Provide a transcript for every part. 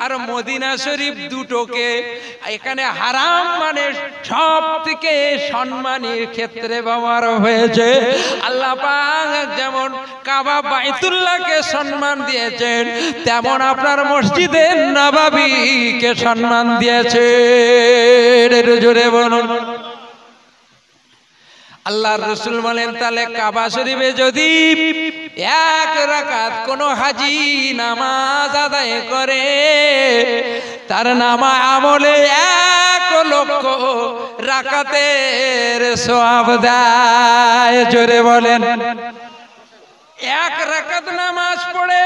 আর Medina শরীফ দুটোকে এখানে হারাম মানে সব থেকে সম্মানের ক্ষেত্রে ব্যবহার হয়েছে। আল্লাহ পাক যেমন কাবা বাইতুল্লাহকে সম্মান দিয়েছেন, তেমন আপনার মসজিদে নববীকে সম্মান দিয়েছেন। একটু জোরে বলুন। আল্লাহর রাসূল বলেন, তাহলে কাবা শরীফে যদি এক রাকাত কোন হাজি নামাজ আদায় করে, তার নামা আমলে 1,00,000 রাকাতের সওয়াব দেয়। জোরে বলেন। এক রাকাত নামাজ পড়ে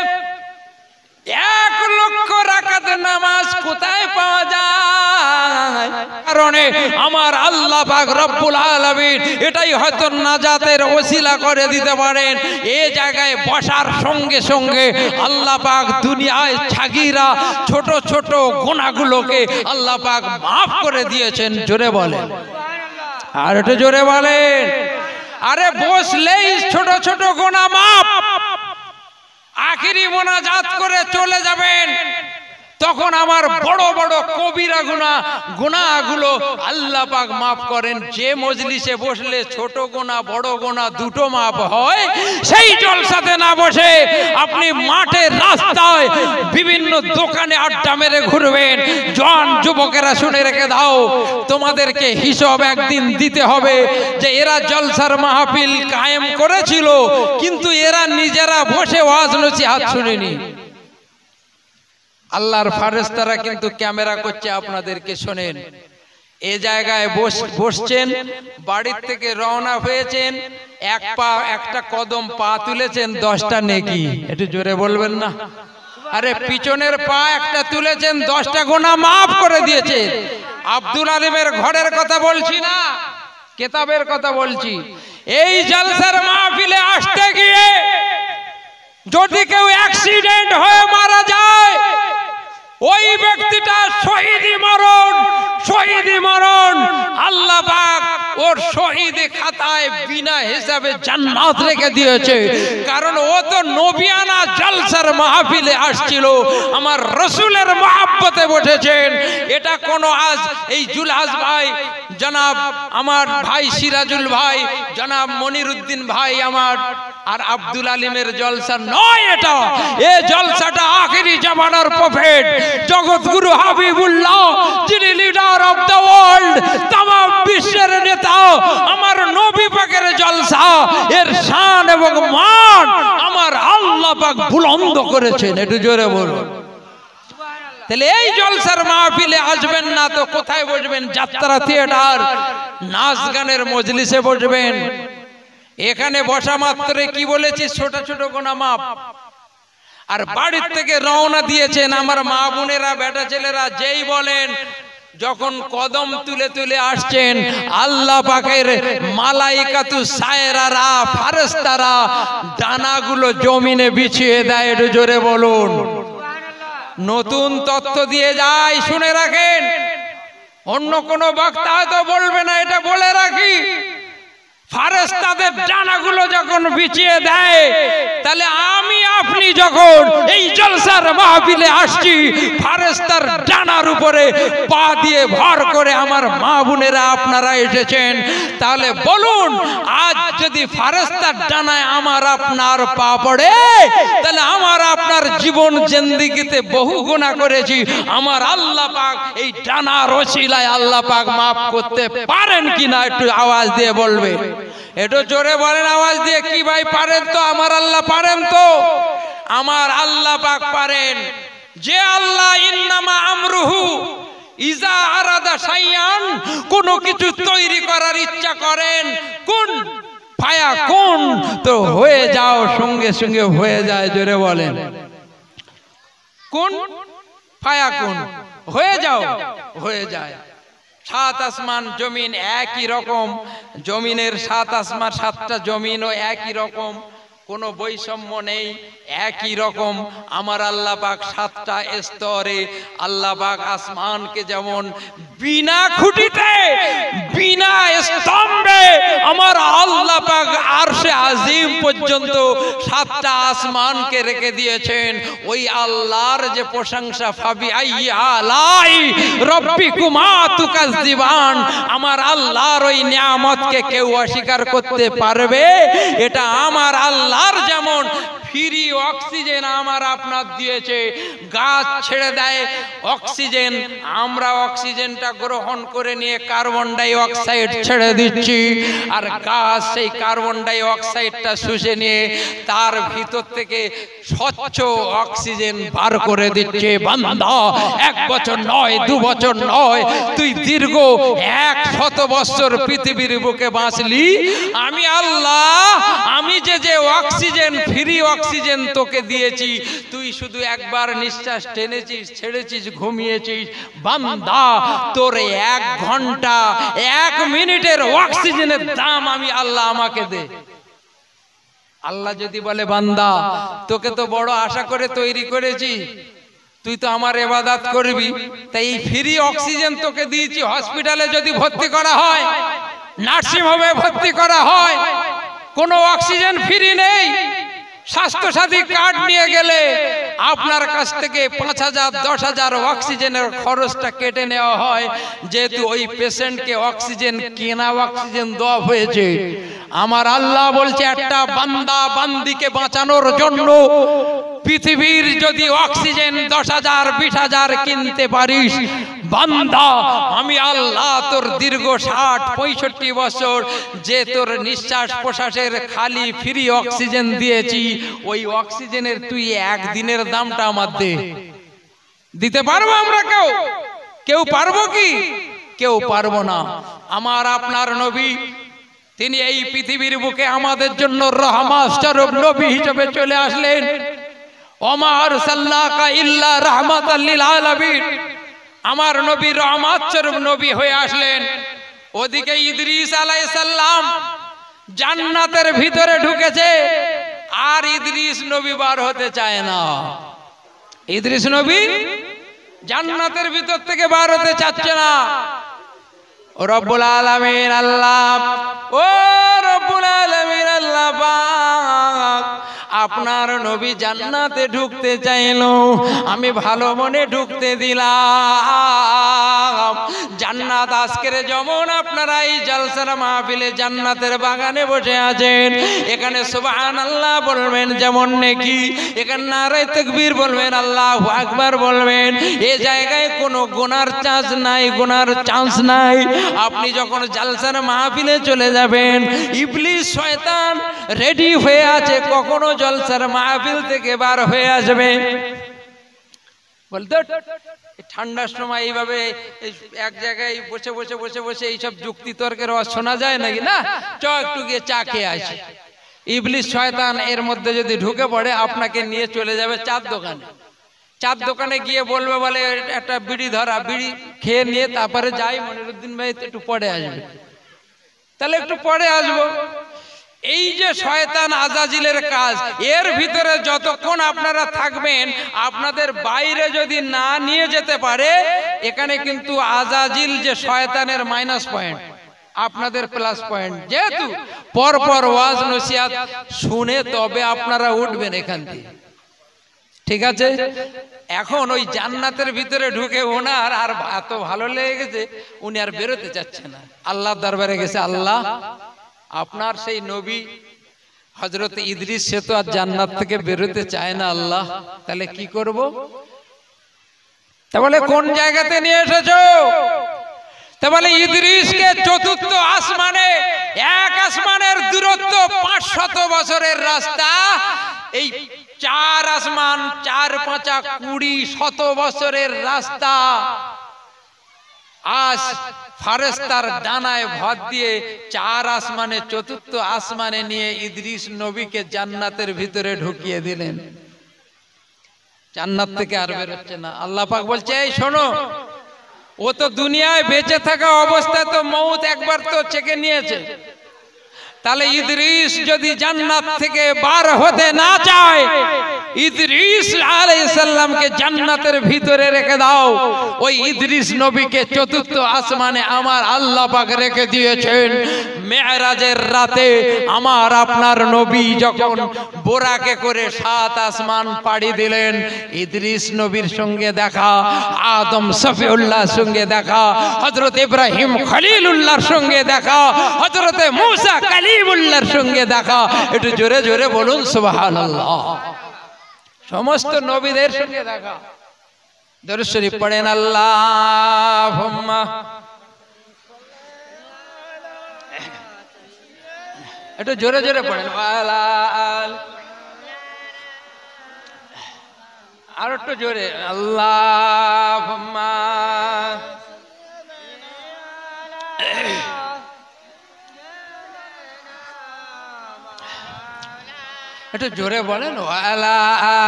1,00,000 রাকাত নামাজ কোথায় পাওয়া যায়? কারণে আমার আল্লাহ পাক রব্বুল আলামিন এটাই হয়তো নাজাতের ওসিলা করে দিতে পারেন। এই জায়গায় বসার সঙ্গে সঙ্গে আল্লাহ পাক দুনিয়ায় ছাগিরা ছোট ছোট গুনাহগুলোকে আল্লাহ পাক মাফ করে দিয়েছেন। জোরে বলেন। আর একটু জোরে বলেন। আরে বসলেই ছোট ছোট গুনাহ মাফ। আখিরি মোনাজাত করে চলে যাবেন, তখন আমার বড় বড় কবিরা গুনাহগুলো আল্লাহ পাক মাফ করেন। যে মজলিসে বসলে ছোট গুনাহ বড় গুনাহ দুটো মাফ হয়, সেই জলসাতে না বসে আপনি মাঠে রাস্তায় বিভিন্ন দোকানে আড্ডা মেরে ঘুরবেন। জওয়ান যুবকেরা শুনে রেখে দাও, তোমাদেরকে হিসাব একদিন দিতে হবে যে এরা জলসার মাহফিল কায়েম করেছিল, কিন্তু এরা নিজেরা বসে ওয়াজ নসিহত শুনেনি। আল্লাহর ফেরেশতারা কিন্তু ক্যামেরা করছে, আপনাদেরকে শোনেন। এই জায়গায় বসছেন, বাড়ির থেকে রওনা হয়েছেন, একটা কদম পা তুলেছেন, 10টা নেকি। একটু জোরে বলবেন না? আরে পিছনের পা একটা তুলেছেন, 10টা গুনাহ মাফ করে দিয়েছে। আব্দুল আলিমের ঘরের কথা বলছি না, কিতাবের কথা বলছি। এই জলসার মাহফিলে আসতে গিয়ে যদি কেউ অ্যাক্সিডেন্ট হয়ে মারা যায়, ওই ব্যক্তিটা শহীদি মরণ। আল্লাহ পাক ওর শহীদি খাতায় বিনা হিসাবে জান্নাত রেখে দিয়েছে। কারণ ও তো নবিয়ানা জলসার মাহফিলে আসছিল, আমার রাসূলের মহব্বতে বসেছেন। এটা কোনো আজ এই জুলহাস ভাই, জনাব আমার ভাই সিরাজুল ভাই, জনাব মনিরউদ্দিন ভাই আমার আর আব্দুল আলিমের জলসা নয়। এটা এই জলসাটা আখিরি জামানার প্রফেট জগৎগুরু হাবিবুল্লাহ, যিনি লিডার অফ দ্য ওয়ার্ল্ড, तमाम বিশ্বের নেতা, আমার নবী পাকের জলসা, এর শান এবং মান আমার আল্লাহ পাক বুলন্দ করেছেন। একটু জোরে বলুন। তাহলে এই জলসার মাহফিলে আসবেন না তো কোথায় বসবেন? যাত্রা থিয়েটার, নাচ গানের মজলিসে বসবেন। এখানে বসা মাত্র কি বলেছি? ছোট ছোট গুনাহ মাফ। আর বাড়ির থেকে রওনা দিয়েছেন আমার মা বোনেরা, বেটা ছেলেরা, যেই বলেন যখন কদম তুলে তুলে আসছেন, আল্লাহ পাকের মালাইকাতু সায়রারা, ফেরেশতারা ডানাগুলো জমিনে বিছিয়ে দেয়। একটু জোরে বলুন। নতুন তথ্য দিয়ে যায়, শুনে রাখেন। অন্য কোনো বক্তা হয়তো বলবে না, এটা বলে রাখি। ফেরেশতাদের ডানাগুলো যখন বিছিয়ে দেয়, তাহলে আমি আপনি যখন এই জলসার মাহফিলে আসছি, ফেরেশতার ডানার উপরে পা দিয়ে ভর করে আমার মা বোনেরা আপনারা এসেছেন। তাহলে বলুন, আজ যদি ফেরেশতার ডানায় আমার আপনার পা পড়ে, তাহলে আমার আপনার জীবন জিন্দেগিতে বহু গুনাহ করেছি, আমার আল্লাহ পাক এই ডানার ওসিলায় আল্লাহ পাক মাফ করতে পারেন কিনা একটু আওয়াজ দিয়ে বলবে। একটু জোরে বলেন আওয়াজ দিয়ে। কি ভাই পারেন তো? আমার আল্লাহ পারেন তো? আমার আল্লাহ পাক পারেন। যে আল্লাহ ইন্নামা আমরুহু ইজা আরাদা শাইআন, কোন কিছু তৈরি করার ইচ্ছা করেন, কোন ফায়া কোন, তো হয়ে যাও, সঙ্গে সঙ্গে হয়ে যায়। জোরে বলেন। কোন ফায়া কোন, হয়ে যাও, হয়ে যায়। সাত আসমান জমিন একই রকম, জমিনের সাত আসমান, 7টা জমিনও একই রকম, কোনো বৈষম্য নেই। একই রকম আমার আল্লাহ পাক 7টা স্তরে আল্লাহ পাক আসমানকে যেমন বিনা খুঁটিতে বিনা স্তম্ভে আমার আল্লাহ পাক আরশে আজিম পর্যন্ত 7টা আসমানকে রেখে দিয়েছেন। ওই আল্লাহর যে প্রশংসা, ফাবি আইয়ি আলাই রাব্বিকুমা তুকাজ্জিবান, আমার আল্লাহর ওই নিয়ামতকে কেউ অস্বীকার করতে পারবে? এটা আমার আল্লাহর যেমন ফ্রি অক্সিজেন আমার আপনার দিয়েছে, গাছ ছেড়ে দেয় অক্সিজেন, আমরা অক্সিজেনটা গ্রহণ করে নিয়ে কার্বন ডাই অক্সাইড ছেড়ে দিচ্ছি, আর গাছ সেই কার্বন ডাই অক্সাইডটা শুষে নিয়ে তার ভিতর থেকে স্বচ্ছ অক্সিজেন বার করে দিচ্ছে। বান্দা 1 বছর নয়, 2 বছর নয়, তুই দীর্ঘ 100 বছর পৃথিবীর বুকে বাঁচলি, আমি আল্লাহ আমি যে অক্সিজেন ফ্রি অক্সিজেন তোকে দিয়েছি, তুই শুধু একবার নিঃশ্বাস টেনেছিস, ছেড়েছিস, ঘুমিয়েছিস। বান্দা তোর 1 ঘন্টা 1 মিনিটের অক্সিজেনের দাম আমি আল্লাহ আমাকে দে। আল্লাহ যদি বলে বান্দা তোকে তো বড় আশা করে তৈরি করেছি, তুই তো আমার ইবাদত করবি, তাই এই ফ্রি অক্সিজেন তোকে দিয়েছি। হসপিটালে যদি ভর্তি করা হয়, নার্সিং হোমে ভর্তি করা হয়, কোনো অক্সিজেন ফ্রি নেই। স্বাস্থ্য সাথী কার্ড নিয়ে গেলে আপনার কাছ থেকে 5,000 10,000 অক্সিজেনের খরচটা কেটে নেওয়া হয়, যেহেতু ওই পেশেন্টকে অক্সিজেন কেনা অক্সিজেন দেওয়া হয়েছে। আমার আল্লাহ বলছে একটা বান্দা বান্দিকে বাঁচানোর জন্য পৃথিবীর যদি অক্সিজেন 10,000 20,000 কিনতে পারিস, বান্দা আমি আল্লাহ তোর দীর্ঘ 60-65 বছর যে তোর নিঃশ্বাস প্রশ্বাসের খালি ফ্রি অক্সিজেন দিয়েছি, ওই অক্সিজেনের তুই 1 দিনের দামটা আমার দে। দিতে পারবো আমরা? কেউ পারবো কি? কেউ পারবো না। আমার আপনার নবী তিনি এই পৃথিবীর বুকে আমাদের জন্য রহমত স্বরূপ নবী হিসেবে চলে আসলেন। ওমা আরসালনাকা ইল্লা রাহমাতাল লিল আলামিন, আমার নবী রহমত স্বরূপ নবী হয়ে আসলেন। ওদিকে ইদ্রিস আলাইহিস সালাম জান্নাতের ভিতরে ঢুকেছে, আর ইদ্রিস নবী বার হতে চায় না। ইদ্রিস নবী জান্নাতের ভিতর থেকে বার হতে চাচ্ছে না। রব্বুল আলামিন আল্লাহ, ও রব্বুল আলামিন আল্লাহ পাক আপনার নবী জান্নাতে ঢুকতে চাইলো, আমি ভালো মনে ঢুকতে দিলাম। জান্নাত আজকের যেমন আপনারা এই জলসার মাহফিলে জান্নাতের বাগানে বসে আছেন, এখানে সুবহানাল্লাহ বলবেন যেমন নাকি, এখানে নারে তাকবীর বলবেন, আল্লাহু আকবার বলবেন। এই জায়গায় কোনো গুনার চান্স নাই, গুনার চান্স নাই। আপনি যখন জলসার মাহফিলে চলে যাবেন, ইবলিস শয়তান রেডি হয়ে আছে, কখনো জলসার মাহফিল থেকে বার হয়ে আসবে। বলতো ঠান্ডার সময় এইভাবে এক জায়গায় বসে বসে বসে বসে এইসব যুক্তি তর্কের আওয়াজ শোনা যায় নাকি? না, চ একটু গিয়ে চা খেয়ে আসি। ইবলিস শয়তান এর মধ্যে যদি ঢুকে পড়ে, আপনাকে নিয়ে চলে যাবে চার দোকানে। চার দোকানে গিয়ে বলবে, বলে একটা বিড়ি ধরা, বিড়ি খেয়ে নিয়ে তারপরে যাই মনিরুদ্দিন ভাই একটু পরে আসবে। তাহলে একটু পরে আসবো। এই যে শয়তান আজাজিলের কাজ, এর ভিতরে যতক্ষণ আপনারা থাকবেন, আপনাদের বাইরে যদি না নিয়ে যেতে পারে, এখানে কিন্তু আজাজিল যে শয়তানের মাইনাস পয়েন্ট, আপনাদের প্লাস পয়েন্ট। যেহেতু পরপর ওয়াজ নসিহত শুনে তবে আপনারা উঠবেন এখান থেকে, ঠিক আছে? এখন ওই জান্নাতের ভিতরে ঢুকে ওনার আর এত ভালো লেগে গেছে, উনি আর বেরোতে চাচ্ছে না। আল্লাহর দরবারে গেছে, আল্লাহ আপনার সেই নবী হযরত ইদ্রিস সে তো আর জান্নাত থেকে বেরোতে চায় না, আল্লাহ তাহলে কি করব? তা বলে কোন জায়গাতে নিয়ে এসেছো? তা বলে ইদ্রিসকে চতুর্থ আসমানে, এক আসমানের দূরত্ব 500 বছরের রাস্তা, এই 4 আসমান 4 5 20 বছরের রাস্তা। আজ ফারেস্তার ডানায় ভর দিয়ে 4 আসমানে চতুর্থ আসমানে নিয়ে ইদ্রিস নবীকে জান্নাতের ভিতরে ঢুকিয়ে দিলেন। জান্নাত থেকে আর বের হচ্ছে না। আল্লাহ পাক বলছে, এই শোনো, ও তো দুনিয়ায় বেঁচে থাকা অবস্থায় তো মউত একবার তো চেকে নিয়েছে, তাহলে ইদ্রিস যদি জান্নাত থেকে বার হতে না চায়, ইদ্রিস আলাইহিস সালামকে জান্নাতের ভিতরে রেখে দাও। ওই ইদ্রিস নবীকে চতুর্থ আসমানে আমার আল্লাহ পাক রেখে দিয়েছেন। মেরাজের রাতে আমার আপনার নবী যখন বোরাকে করে 7 আসমান পাড়ি দিলেন, ইদ্রিস নবীর সঙ্গে দেখা, আদম সফিউল্লাহর সঙ্গে দেখা, হযরত ইব্রাহিম খলিলুল্লাহর সঙ্গে দেখা, হযরত মুসা কালিমুল্লাহর সঙ্গে দেখা। একটু জোরে জোরে বলুন সুবহানাল্লাহ। সমস্ত নবীদের সঙ্গে দেখা। দরুদ শরীফ পড়েন আল্লাহুম্মা। একটু জোরে জোরে পড়েন আর একটু জোরে আল্লাহুম্মা। একটু জোরে বলেন ওয়ালা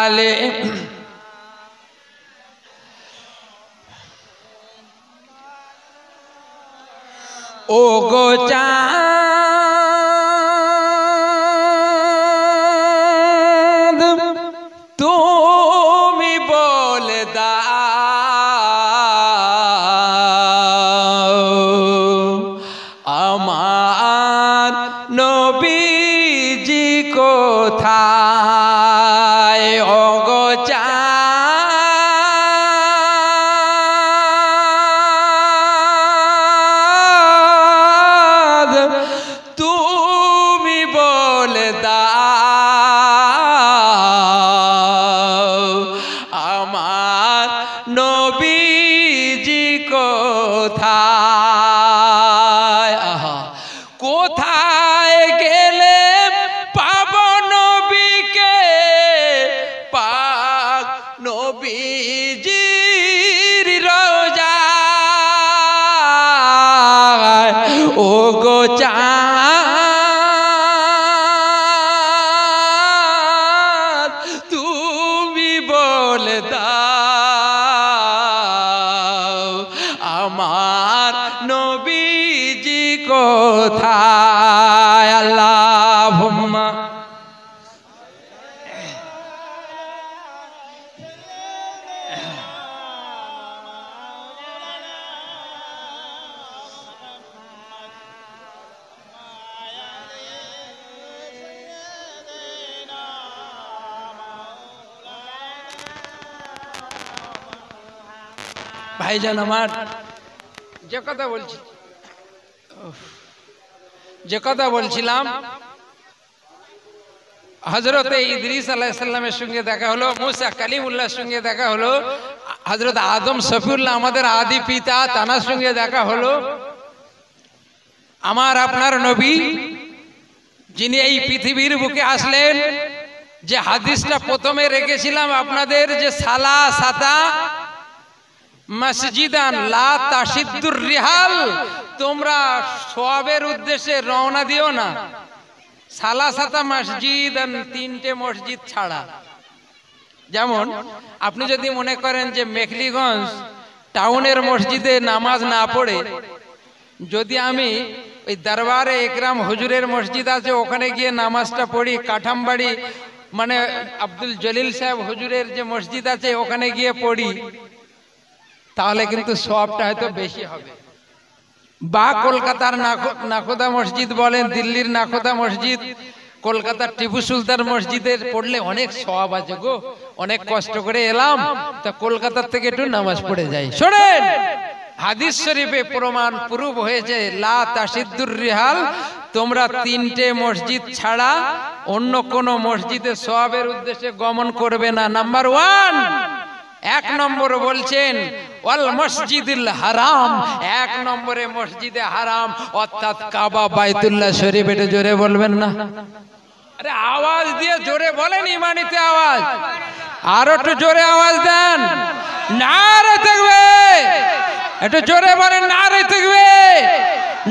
আলে। ও গো চাঁদ তুমি বলে দাও আমার নবীজি কোথায়। ও গো চাঁদ তুমি বলে দাও আমার নবীজি কোথায়। আহা, কোথায় গেলে পাবো নবীকে, পাক নবীজির রওজায়। ও গো চাঁদ তুমি বলে দাও আমার নবীজি কোথায়। আল্লাহুম্মা। ভাইজান আমার, যে কথা বলছিলাম হযরত ইদ্রিস আলাইহিস সালামের সঙ্গে দেখা হলো, মুসা কালিমুল্লাহর সঙ্গে দেখা হলো, হযরত আদম সফিউল্লাহ আমাদের আদি পিতা তানার সঙ্গে দেখা হলো। আমার আপনার নবী যিনি এই পৃথিবীর বুকে আসলেন, যে হাদিসটা প্রথমে রেখেছিলাম আপনাদের, যে সালা সাতা মসজিদান লা তাশিদ্দুর রিহাল, তোমরা সওয়াবের উদ্দেশ্যে রওনা দিও না সালাসাতা মসজিদান, 3টে মসজিদ ছাড়া। যেমন আপনি যদি মনে করেন যে মেখলিগঞ্জ টাউনের মসজিদে নামাজ না পড়ে যদি আমি ওই দরবারে একরাম হুজুরের মসজিদ আছে ওখানে গিয়ে নামাজটা পড়ি, কাঠামবাড়ি মানে আব্দুল জলিল সাহেব হুজুরের যে মসজিদ আছে ওখানে গিয়ে পড়ি, তাহলে কিন্তু সওয়াবটা হয়তো বেশি হবে। বা কলকাতার নাখোদা মসজিদ বলেন, দিল্লির নাখোদা মসজিদ, কলকাতার টিপু সুলতান মসজিদে পড়লে অনেক সওয়াব আছে গো, অনেক কষ্ট করে এলাম তা কলকাতার থেকে একটু নামাজ পড়ে যাই। শোনেন, হাদিস শরীফে প্রমাণ প্রুফ হয়েছে লা তাশিদ্দুর রিহাল, তোমরা 3টে মসজিদ ছাড়া অন্য কোন মসজিদে সওয়াবের উদ্দেশ্যে গমন করবে না। নাম্বার 1, 1 নম্বর বলছেন ওয়াল মসজিদুল হারাম, 1 নম্বরে মসজিদে হারাম অর্থাৎ কাবা বাইতুল্লাহ শরীফ। এটা জোরে বলবেন না? আরে আওয়াজ দিয়ে জোরে বলেন, ইমানিতে আওয়াজ, আর একটু জোরে আওয়াজ দেন। নারে তাকবীর, একটু জোরে বলেন নারে তাকবীর,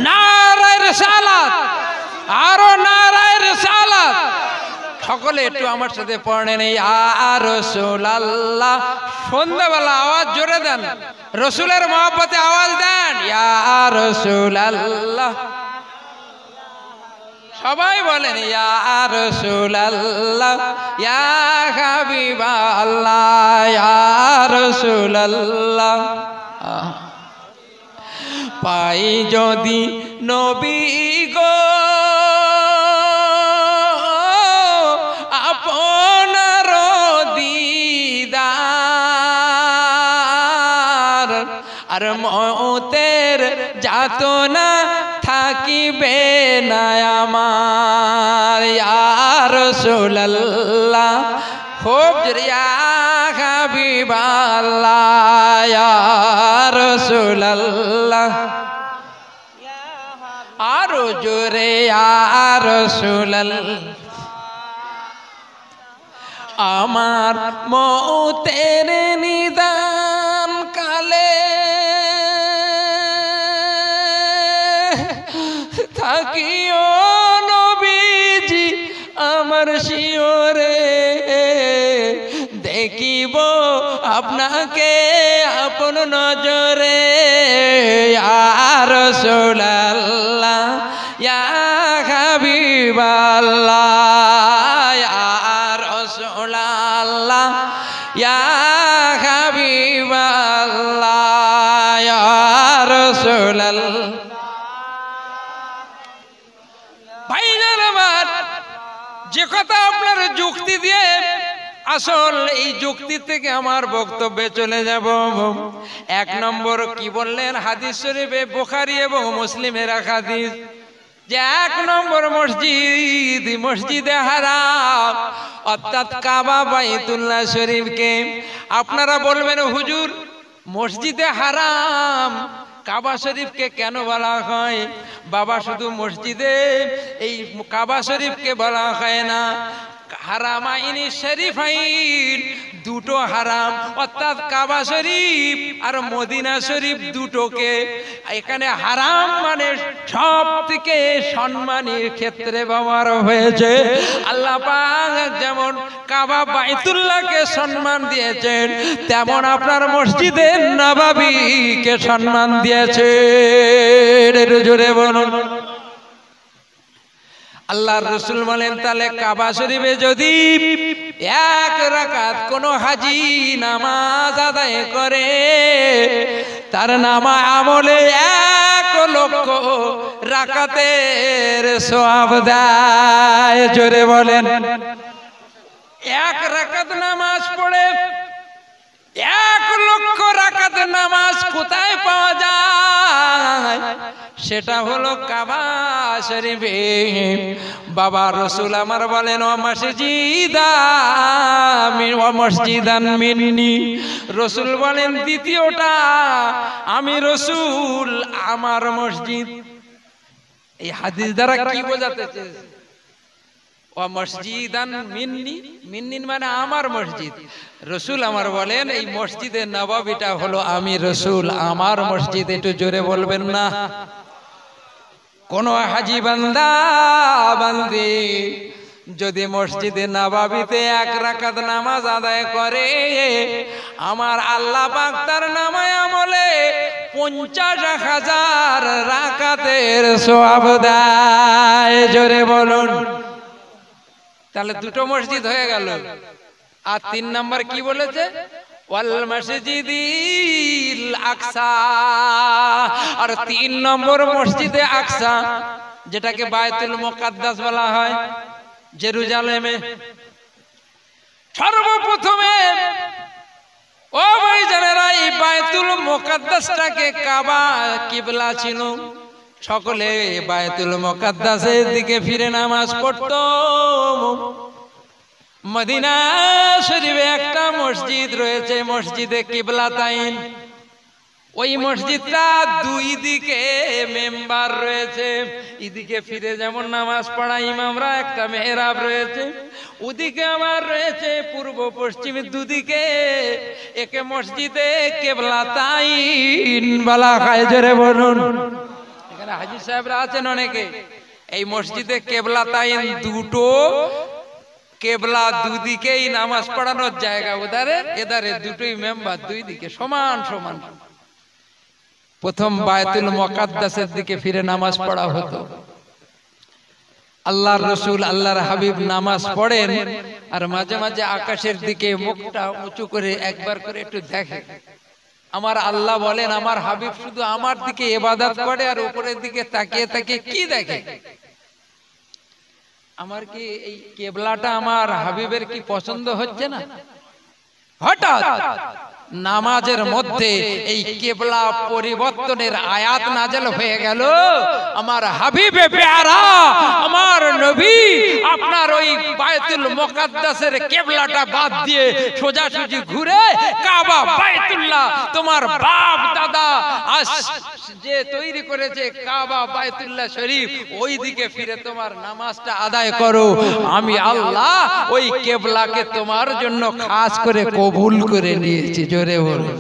নারে রিসালাত, আরো নারে রিসালাত। সকলে একটু আমার সাথে পড়েন ইয়া রাসূলুল্লাহ। সন্ধ্যাবেলা আওয়াজ জোরে দেন, রসুলের মহব্বতে আওয়াজ দেন ইয়া রাসূলুল্লাহ। সবাই বলেন ইয়া রাসূলুল্লাহ ইয়া হাবিবাল্লাহ ইয়া রাসূলুল্লাহ। পাই যদি নবী গো আপনার দিদার, আর মওতের যাতনা থাকিবে না আমার। ইয়া রাসূলুল্লাহ খুব জোরে ইয়া হাবিবাল্লাহ ইয়া রাসূলুল্লাহ, আরো জোরে ইয়া রাসূলুল্লাহ। আমার মওতের নিদান কালে থাকিও নবীজি আমার শিওরে, দেখিব আপনাকে আপন নজরে। ইয়া রাসূলুল্লাহ ইয়া হাবিবাল্লাহ ইয়া রাসূলুল্লাহ ইয়া হাবিবাল্লাহ ইয়া রাসূলুল্লাহ। ভাইজান আমার, যে কথা আপনার যুক্তি দিয়ে আসল এই যুক্তি থেকে আমার বক্তব্যে চলে যাব। এক নম্বর কি বললেন হাদিস শরীফে, বুখারী এবং মুসলিমের হাদিস, যে এক নম্বর মসজিদ মসজিদে হারাম অর্থাৎ কাবা বাইতুল্লাহ শরীফকে আপনারা বলবেন হুজুর মসজিদে হারাম কাবা শরীফকে কেন বলা হয়? বাবা শুধু মসজিদে এই কাবা শরীফকে বলা হয় না, হারামাইনি শরীফাইন দুটো হারাম অর্থাৎ কাবা শরীফ আর মদিনা শরীফ দুটোকে এখানে হারাম মানে সব থেকে সম্মানের ক্ষেত্রে ব্যবহার হয়েছে। আল্লাহ পাক যেমন কাবা বাইতুল্লাহকে সম্মান দিয়েছেন, তেমন আপনার মসজিদে নববীকে সম্মান দিয়েছেন। একটু জোরে বলুন। আল্লাহর রাসূল বলেন তাহলে কাবা শরীফে যদি এক রাকাত কোনো হাজি নামাজ আদায় করে, তার নামা আমলে 1,00,000 রাকাতের সওয়াব দেয়। জোরে বলেন। এক রাকাত নামাজ পড়ে 1,00,000 রাকাত নামাজ কোথায় পাওয়া যায়? সেটা হলো কাবা শরীফে। বাবা রাসূল আমার বলেন ও মসজিদান মিন্নি, রাসূল বলেন দ্বিতীয়টা আমি রাসূল আমার মসজিদ। এই হাদিস দ্বারা কি বোঝাতে চেয়েছে? ও মসজিদান মিন্নি, মিন্নি মানে আমার মসজিদ। রাসূল আমার বলেন এই মসজিদে নববীটা হলো আমি রাসূল আমার মসজিদ। একটু জোরে বলবেন না? কোন হাজি বান্দা বান্দি যদি মসজিদে নববীতে 1 রাকাত নামাজ আদায় করে, আমার আল্লাহ পাক তার নামায় আমলে 50,000 রাকাতের সওয়াব দেয়। জোরে বলুন। তাহলে দুটো মসজিদ হয়ে গেল। আর 3 নাম্বার কি বলেছে? ওয়াল মসজিদিল আকসা। আর 3 নম্বর মসজিদে আকসা, যেটাকে বায়তুল মুকাদ্দাস বলা হয়, জেরুজালেমে সর্বপ্রথমে ও ভাইজানেরা এই বায়তুল মুকাদ্দাসটাকে কাবা কিবলা ছিল। সকলে বায়তুল মুকাদ্দাসের দিকে ফিরে নামাজ পড়তো। মদিনা শরীফে একটা মসজিদ রয়েছে, মসজিদে কিবলাতাইন। ওই মসজিদটা 2 দিকে মেম্বার রয়েছে, এদিকে ফিরে যেমন নামাজ পড়া ইমামরা, একটা মেহরাব রয়েছে, ওদিকে আবার রয়েছে পূর্ব পশ্চিমে দুদিকে। একে মসজিদে কিবলাতাইন বলা হয়। জোরে বলুন। এখানে হাজী সাহেবরা আছেন অনেকে। এই মসজিদে কিবলাতাইন দুটো, কেবলা দুদিকেই নামাজ পড়ানোর জায়গা, ওদারে এদারে দুটোই মেম্বার, 2 দিকে সমান সমান। প্রথম বায়তুল মুকাদ্দাসের দিকে ফিরে নামাজ পড়া হতো। আল্লাহর রসুল আল্লাহর হাবিব নামাজ পড়েন আর মাঝে মাঝে আকাশের দিকে মুখটা উঁচু করে একবার করে একটু দেখে। আমার আল্লাহ বলেন আমার হাবিব শুধু আমার দিকে ইবাদত করে আর উপরের দিকে তাকিয়ে তাকিয়ে কি দেখে? আমার কি এই কিবলাটা আমার হাবিবের কি পছন্দ হচ্ছে না? হঠাৎ নামাজের মধ্যে এই কিবলা পরিবর্তনের আয়াত নাযিল হয়ে গেল। আমার হাবিবে প্যারা আমার নবী আপনার ওই বায়তুল মুকাদ্দাসের কিবলাটা বাদ দিয়ে সোজাসুজি ঘুরে কাবা বাইতুল্লাহ তোমার বাপ দাদা আজ যে তৈরি করেছে কাবা বাইতুল্লাহ শরীফ ওই দিকে ফিরে তোমার নামাজটা আদায় করো। আমি আল্লাহ ওই কিবলাকে তোমার জন্য খাস করে কবুল করে নিয়েছি। জোরে বলো।